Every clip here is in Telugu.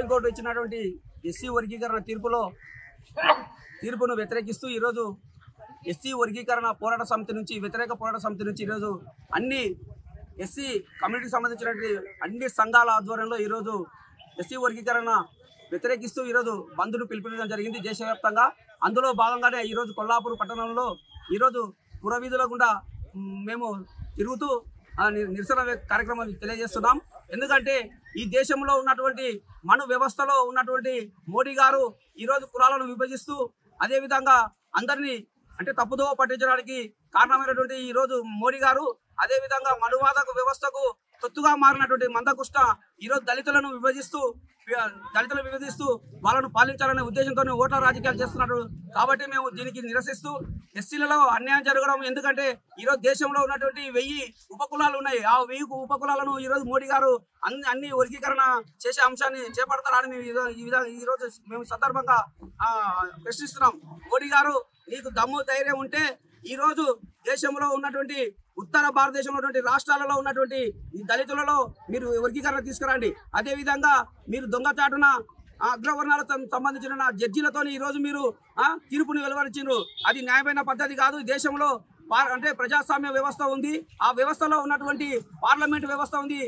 సుప్రీంకోర్టు ఇచ్చినటువంటి ఎస్సీ వర్గీకరణ తీర్పును వ్యతిరేకిస్తూ ఈరోజు ఎస్సీ వర్గీకరణ పోరాట సమితి నుంచి వ్యతిరేక పోరాట సమితి నుంచి ఈరోజు అన్ని ఎస్సీ కమ్యూనిటీకి సంబంధించినటువంటి అన్ని సంఘాల ఆధ్వర్యంలో ఈరోజు ఎస్సీ వర్గీకరణ వ్యతిరేకిస్తూ ఈరోజు బంద్ను పిలుపునివ్వడం జరిగింది దేశవ్యాప్తంగా. అందులో భాగంగానే ఈరోజు కొల్లాపూర్ పట్టణంలో ఈరోజు పురవీధుల గుండా మేము తిరుగుతూ నిరసన కార్యక్రమం తెలియజేస్తున్నాం. ఎందుకంటే ఈ దేశంలో ఉన్నటువంటి మను వ్యవస్థలో ఉన్నటువంటి మోడీ గారు ఈరోజు కులాలను విభజిస్తూ అదేవిధంగా అందరినీ అంటే తప్పుదోవ పట్టించడానికి కారణమైనటువంటి ఈరోజు మోడీ గారు అదేవిధంగా మనువాదక వ్యవస్థకు తొత్తుగా మారినటువంటి మందకృష్ణ ఈరోజు దళితులను విభజిస్తూ వాళ్ళను పాలించాలనే ఉద్దేశంతో ఓట్ల రాజకీయాలు చేస్తున్నారు. కాబట్టి మేము దీనికి నిరసిస్తూ ఎస్సీలలో అన్యాయం జరగడం, ఎందుకంటే ఈరోజు దేశంలో ఉన్నటువంటి 1000 ఉపకులాలు ఉన్నాయి. ఆ 1000 ఉపకులాలను ఈరోజు మోడీ గారు అన్ని వర్గీకరణ చేసే అంశాన్ని చేపడతారని మేము ఈరోజు మేము సందర్భంగా ప్రశ్నిస్తున్నాం. మోడీ గారు నీకు దమ్ము ధైర్యం ఉంటే ఈరోజు దేశంలో ఉన్నటువంటి ఉత్తర భారతదేశంలో ఉన్నటువంటి రాష్ట్రాలలో ఉన్నటువంటి ఈ దళితులలో మీరు వర్గీకరణ తీసుకురండి. అదేవిధంగా మీరు దొంగచాటున అగ్రవర్ణాలకు సంబంధించిన జడ్జీలతో ఈరోజు మీరు తీర్పుని వెలువరించారు. అది న్యాయమైన పద్ధతి కాదు. దేశంలో అంటే ప్రజాస్వామ్య వ్యవస్థ ఉంది. ఆ వ్యవస్థలో ఉన్నటువంటి పార్లమెంటు వ్యవస్థ ఉంది,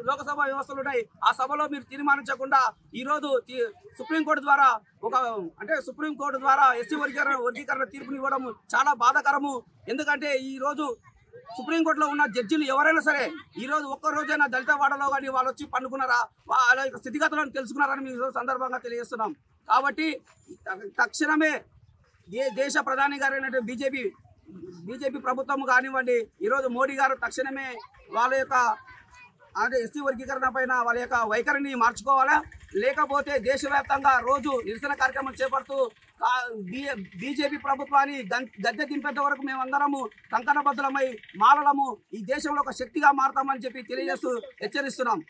లోకసభ వ్యవస్థలు ఉన్నాయి. ఆ సభలో మీరు తీర్మానించకుండా ఈరోజు సుప్రీంకోర్టు ద్వారా ఎస్సీ వర్గీకరణ తీర్పుని ఇవ్వడం చాలా బాధాకరము. ఎందుకంటే ఈరోజు సుప్రీంకోర్టులో ఉన్న జడ్జిలు ఎవరైనా సరే ఈరోజు ఒక్కరోజైనా దళిత వాడలో కానీ వాళ్ళు వచ్చి పండుకున్నారా, వాళ్ళ యొక్క స్థితిగతులను తెలుసుకున్నారని మీ సందర్భంగా తెలియజేస్తున్నాం. కాబట్టి తక్షణమే దేశ ప్రధాని గారైనటువంటి బీజేపీ ప్రభుత్వం కానివ్వండి, ఈరోజు మోడీ గారు తక్షణమే వాళ్ళ యొక్క ఎస్సీ వర్గీకరణ పైన వాళ్ళ యొక్క వైఖరిని మార్చుకోవాలా. లేకపోతే దేశవ్యాప్తంగా రోజు నిరసన కార్యక్రమం చేపడుతూ బీజేపీ ప్రభుత్వాన్ని గద్దె దింపేంత వరకు మేమందరము కంకణబద్ధులమై మాలలము ఈ దేశంలో ఒక శక్తిగా మారతామని చెప్పి తెలియజేస్తూ హెచ్చరిస్తున్నాం.